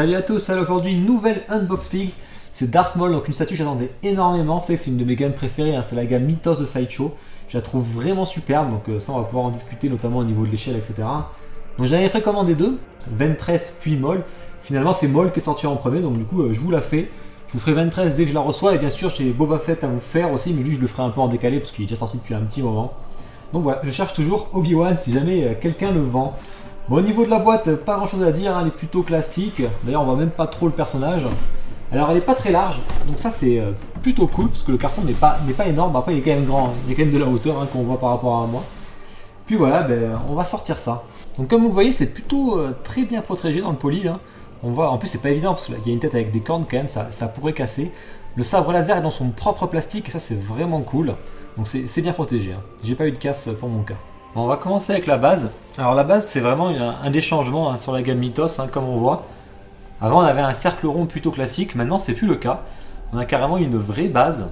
Salut à tous, alors aujourd'hui nouvelle Unbox Figs, c'est Darth Maul, donc une statue que j'attendais énormément, vous savez que c'est une de mes gammes préférées, hein, c'est la gamme Mythos de Sideshow, je la trouve vraiment superbe, donc ça on va pouvoir en discuter notamment au niveau de l'échelle, etc. Donc j'avais précommandé deux, Ventress puis Maul, finalement c'est Maul qui est sorti en premier, donc du coup je vous la fais, je vous ferai Ventress dès que je la reçois, et bien sûr j'ai Boba Fett à vous faire aussi, mais lui je le ferai un peu en décalé parce qu'il est déjà sorti depuis un petit moment. Donc voilà, je cherche toujours Obi-Wan si jamais quelqu'un le vend. Bon, au niveau de la boîte, pas grand chose à dire, hein, elle est plutôt classique. D'ailleurs, on voit même pas trop le personnage. Alors, elle est pas très large, donc ça c'est plutôt cool parce que le carton n'est pas énorme. Après, il est quand même grand, il y a quand même de la hauteur hein, qu'on voit par rapport à moi. Puis voilà, on va sortir ça. Donc, comme vous le voyez, c'est plutôt très bien protégé dans le poli. Hein. On voit, en plus, c'est pas évident parce qu'il y a une tête avec des cornes quand même, ça pourrait casser. Le sabre laser est dans son propre plastique et ça c'est vraiment cool. Donc, c'est bien protégé. Hein. J'ai pas eu de casse pour mon cas. Bon, on va commencer avec la base. Alors la base c'est vraiment un des changements hein, sur la gamme Mythos hein, comme on voit. Avant on avait un cercle rond plutôt classique, maintenant c'est plus le cas. On a carrément une vraie base.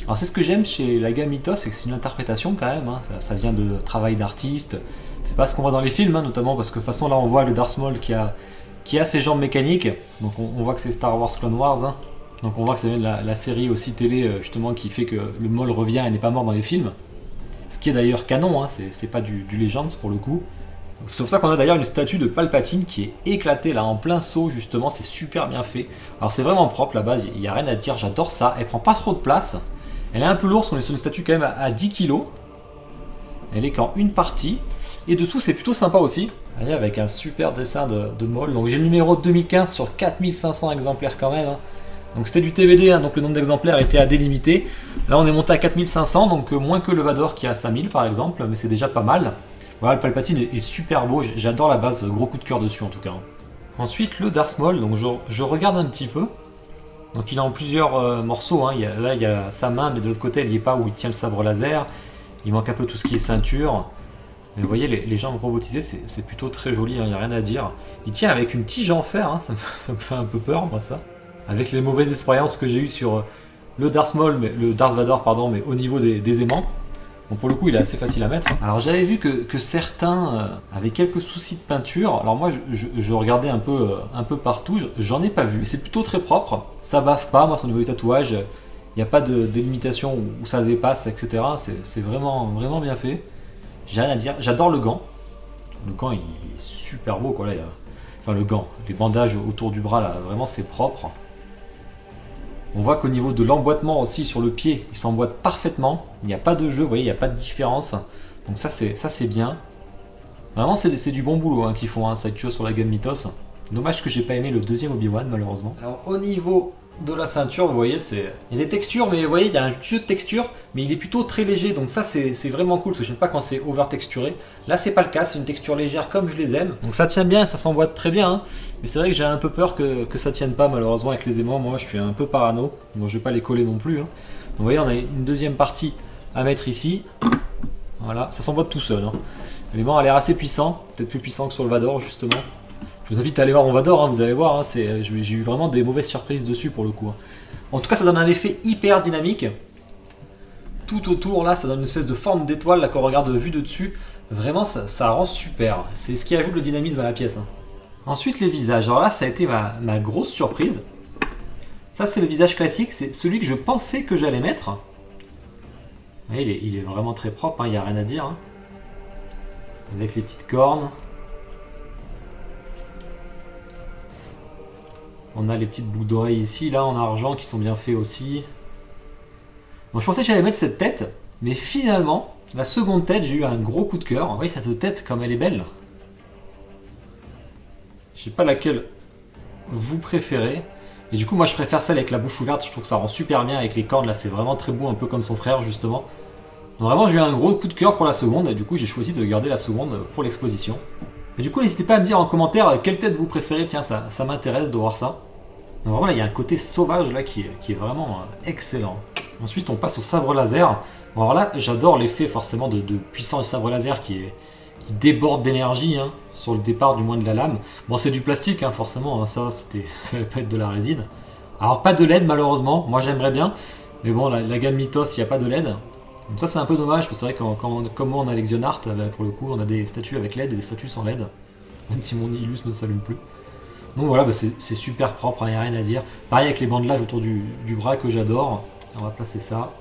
Alors c'est ce que j'aime chez la gamme Mythos, c'est que c'est une interprétation quand même. Hein. Ça vient de travail d'artiste. C'est pas ce qu'on voit dans les films hein, notamment parce que de toute façon là on voit le Darth Maul qui a ses jambes mécaniques. Donc on voit que c'est Star Wars Clone Wars. Hein. Donc on voit que ça vient de la série aussi télé justement qui fait que le Maul revient et n'est pas mort dans les films. Ce qui est d'ailleurs canon, hein, c'est pas du Legends pour le coup. C'est pour ça qu'on a d'ailleurs une statue de Palpatine qui est éclatée là en plein saut justement, c'est super bien fait. Alors c'est vraiment propre la base, il n'y a rien à dire, j'adore ça. Elle prend pas trop de place, elle est un peu lourde, on est sur une statue quand même à 10 kg. Elle est qu'en une partie. Et dessous c'est plutôt sympa aussi, allez, avec un super dessin de Maul. Donc j'ai le numéro 2015 sur 4500 exemplaires quand même. Hein. Donc c'était du TBD, hein, donc le nombre d'exemplaires était à délimiter. Là on est monté à 4500, donc moins que le Vador qui est à 5000 par exemple, mais c'est déjà pas mal. Voilà, le Palpatine est super beau, j'adore la base, gros coup de cœur dessus en tout cas. Ensuite le Darth Maul, donc je regarde un petit peu. Donc il est en plusieurs morceaux, hein. Là il y a sa main, mais de l'autre côté elle n'y est pas où il tient le sabre laser. Il manque un peu tout ce qui est ceinture. Mais vous voyez les jambes robotisées, c'est plutôt très joli, il n'y a rien à dire. Il tient avec une tige en fer, hein, ça me fait un peu peur moi ça. Avec les mauvaises expériences que j'ai eues sur le Darth Maul, le Darth Vador, pardon, mais au niveau des aimants. Bon, pour le coup, il est assez facile à mettre. Alors j'avais vu que certains avaient quelques soucis de peinture. Alors moi, je regardais un peu partout, j'en ai pas vu. C'est plutôt très propre, ça baffe pas, moi, au niveau du tatouage. Il n'y a pas de délimitation où ça dépasse, etc. C'est vraiment bien fait. J'ai rien à dire. J'adore le gant. Le gant, il est super beau, quoi. Là, enfin, le gant, les bandages autour du bras, là, vraiment, c'est propre. On voit qu'au niveau de l'emboîtement aussi sur le pied, il s'emboîte parfaitement. Il n'y a pas de jeu, vous voyez, il n'y a pas de différence. Donc ça c'est bien. Vraiment c'est du bon boulot hein, qu'ils font, hein, Sideshow sur la gamme Mythos. Dommage que j'ai pas aimé le deuxième Obi-Wan malheureusement. Alors au niveau de la ceinture, vous voyez, il y a des textures, mais vous voyez, il y a un jeu de texture, mais il est plutôt très léger, donc ça c'est vraiment cool, parce que je n'aime pas quand c'est over texturé. Là c'est pas le cas, c'est une texture légère comme je les aime, donc ça tient bien, ça s'emboîte très bien, hein. Mais c'est vrai que j'ai un peu peur que ça tienne pas malheureusement avec les aimants, moi je suis un peu parano, donc je vais pas les coller non plus. Hein. Donc vous voyez, on a une deuxième partie à mettre ici, voilà, ça s'emboîte tout seul. Hein. L'aimant a l'air assez puissant, peut-être plus puissant que sur le Vador justement. Je vous invite à aller voir mon Vador, hein, vous allez voir, hein, j'ai eu vraiment des mauvaises surprises dessus pour le coup. Hein. En tout cas, ça donne un effet hyper dynamique. Tout autour, là, ça donne une espèce de forme d'étoile, là, qu'on regarde vue de dessus. Vraiment, ça rend super. C'est ce qui ajoute le dynamisme à la pièce. Hein. Ensuite, les visages. Alors là, ça a été ma grosse surprise. Ça, c'est le visage classique, c'est celui que je pensais que j'allais mettre. Voyez, il est vraiment très propre, il n'y a rien à dire. Hein. Avec les petites cornes. On a les petites boucles d'oreilles ici, là en argent qui sont bien faits aussi. Bon, je pensais que j'allais mettre cette tête, mais finalement, la seconde tête, j'ai eu un gros coup de cœur. Vous voyez cette tête comme elle est belle. Je sais pas laquelle vous préférez. Et du coup, moi je préfère celle avec la bouche ouverte, je trouve que ça rend super bien avec les cornes. Là, c'est vraiment très beau, un peu comme son frère justement. Donc vraiment, j'ai eu un gros coup de cœur pour la seconde, et du coup, j'ai choisi de garder la seconde pour l'exposition. Et du coup, n'hésitez pas à me dire en commentaire quelle tête vous préférez, tiens, ça m'intéresse de voir ça. Donc vraiment, là, il y a un côté sauvage là qui est vraiment excellent. Ensuite, on passe au sabre laser. Bon, alors là, j'adore l'effet forcément de puissance du sabre laser qui déborde d'énergie, hein, sur le départ du moins de la lame. Bon, c'est du plastique, hein, forcément, hein, ça va pas être de la résine. Alors, pas de LED malheureusement, moi j'aimerais bien. Mais bon, la gamme Mythos, il n'y a pas de LED. Donc ça c'est un peu dommage, parce que c'est vrai que comme moi on a les Xionart, pour le coup on a des statues avec LED et des statues sans LED, même si mon Illus ne s'allume plus. Donc voilà, bah c'est super propre, il n'y a rien à dire. Pareil avec les bandelages autour du bras que j'adore. On va placer ça.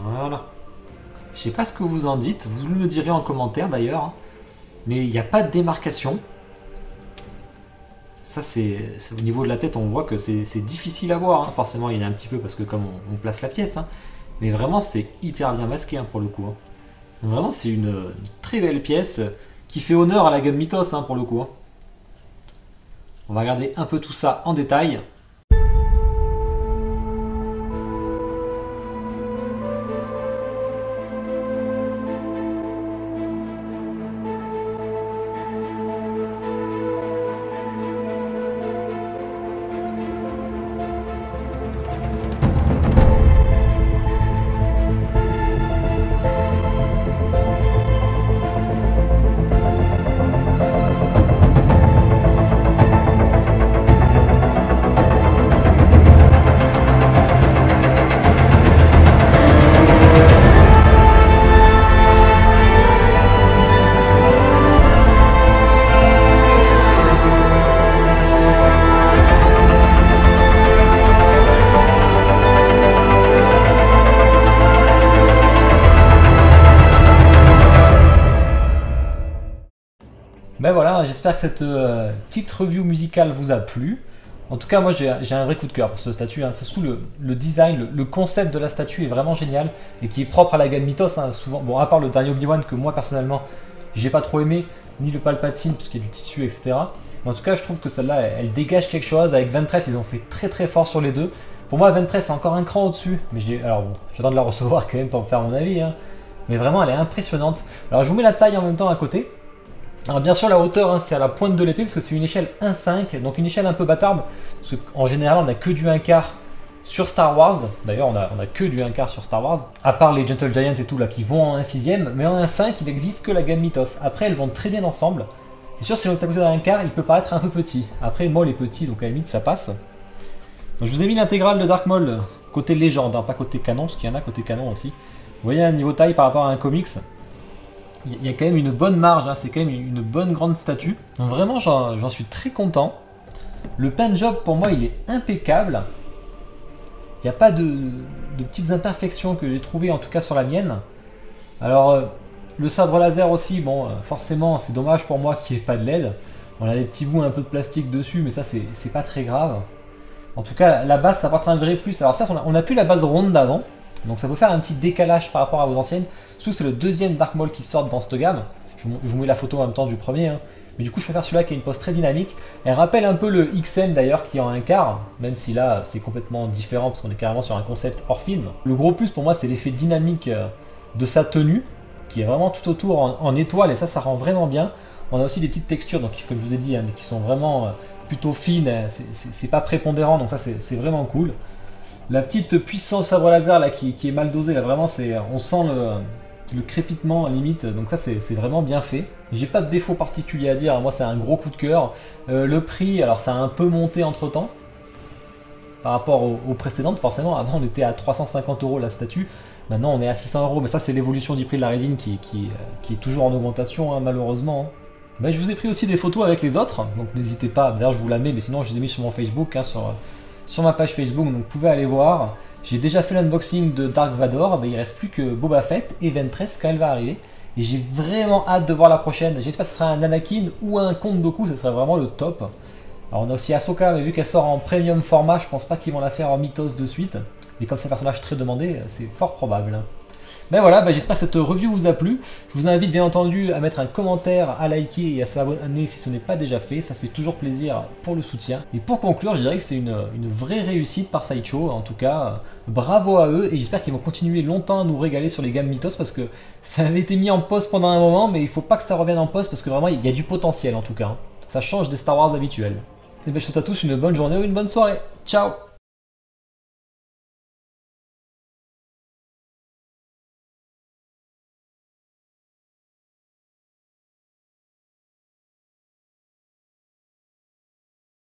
Voilà. Je sais pas ce que vous en dites, vous me le direz en commentaire d'ailleurs. Mais il n'y a pas de démarcation. Ça c'est au niveau de la tête, on voit que c'est difficile à voir. Hein. Forcément il y en a un petit peu parce que comme on place la pièce. Hein. Mais vraiment c'est hyper bien masqué hein, pour le coup. Hein. Vraiment c'est une très belle pièce qui fait honneur à la gamme Mythos hein, pour le coup. Hein. On va regarder un peu tout ça en détail. Ben voilà, j'espère que cette petite review musicale vous a plu. En tout cas, moi j'ai un vrai coup de cœur pour cette statue. Hein. C'est surtout le design, le concept de la statue est vraiment génial et qui est propre à la gamme Mythos. Hein, souvent, bon, à part le dernier Obi-Wan que moi personnellement j'ai pas trop aimé, ni le Palpatine parce qu'il y a du tissu, etc. Mais en tout cas, je trouve que celle-là elle dégage quelque chose. Avec Ventress, ils ont fait très fort sur les deux. Pour moi, Ventress c'est encore un cran au-dessus. Mais alors bon, j'attends de la recevoir quand même pour me faire mon avis. Hein. Mais vraiment, elle est impressionnante. Alors, je vous mets la taille en même temps à côté. Alors bien sûr la hauteur hein, c'est à la pointe de l'épée parce que c'est une échelle 1/5, donc une échelle un peu bâtarde, parce qu'en général on n'a que du 1/4 sur Star Wars, d'ailleurs on a que du 1/4 sur Star Wars, à part les Gentle Giant et tout là qui vont en 1/6, mais en 1/5 il n'existe que la gamme Mythos, après elles vont très bien ensemble, c'est sûr si on est à côté d'un 1/4 il peut paraître un peu petit, après Maul est petit donc à la limite ça passe. Donc je vous ai mis l'intégrale de Dark Maul côté légende, hein, pas côté canon parce qu'il y en a côté canon aussi, vous voyez un niveau taille par rapport à un comics. Il y a quand même une bonne marge, hein, c'est quand même une bonne grande statue. Donc vraiment, j'en suis très content. Le paint job, pour moi, il est impeccable. Il n'y a pas de petites imperfections que j'ai trouvées, en tout cas sur la mienne. Alors, le sabre laser aussi, bon, forcément, c'est dommage pour moi qu'il n'y ait pas de LED. On a des petits bouts un peu de plastique dessus, mais ça, c'est pas très grave. En tout cas, la base, ça apporte un vrai plus. Alors certes, on n'a plus la base ronde d'avant. Donc ça peut faire un petit décalage par rapport à vos anciennes. Surtout c'est le deuxième Dark Maul qui sort dans cette gamme. Je vous mets la photo en même temps du premier. Hein. Mais du coup je préfère celui-là qui a une pose très dynamique. Elle rappelle un peu le XM d'ailleurs qui est en 1/4. Même si là c'est complètement différent parce qu'on est carrément sur un concept hors film. Le gros plus pour moi c'est l'effet dynamique de sa tenue. Qui est vraiment tout autour en étoile et ça rend vraiment bien. On a aussi des petites textures donc, comme je vous ai dit hein, mais qui sont vraiment plutôt fines. C'est pas prépondérant donc ça c'est vraiment cool. La petite puissance sabre laser là qui est mal dosée là vraiment on sent le crépitement limite donc ça c'est vraiment bien fait. J'ai pas de défaut particulier à dire, moi c'est un gros coup de cœur. Le prix alors ça a un peu monté entre temps par rapport aux précédentes forcément. Avant on était à 350 € la statue, maintenant on est à 600 €, mais ça c'est l'évolution du prix de la résine qui est toujours en augmentation hein, malheureusement. Mais je vous ai pris aussi des photos avec les autres donc n'hésitez pas, d'ailleurs je vous la mets mais sinon je les ai mis sur mon Facebook hein, sur ma page Facebook, donc vous pouvez aller voir. J'ai déjà fait l'unboxing de Dark Vador, il ne reste plus que Boba Fett et Ventress quand elle va arriver. Et j'ai vraiment hâte de voir la prochaine. J'espère que ce sera un Anakin ou un Count Dooku, ce serait vraiment le top. Alors on a aussi Ahsoka, mais vu qu'elle sort en premium format, je pense pas qu'ils vont la faire en Mythos de suite. Mais comme c'est un personnage très demandé, c'est fort probable. Mais voilà, j'espère que cette review vous a plu. Je vous invite bien entendu à mettre un commentaire, à liker et à s'abonner si ce n'est pas déjà fait. Ça fait toujours plaisir pour le soutien. Et pour conclure, je dirais que c'est une vraie réussite par Sideshow. En tout cas, bravo à eux et j'espère qu'ils vont continuer longtemps à nous régaler sur les gammes Mythos parce que ça avait été mis en pause pendant un moment, mais il faut pas que ça revienne en pause parce que vraiment il y a du potentiel en tout cas. Ça change des Star Wars habituels. Et je vous souhaite à tous une bonne journée ou une bonne soirée. Ciao!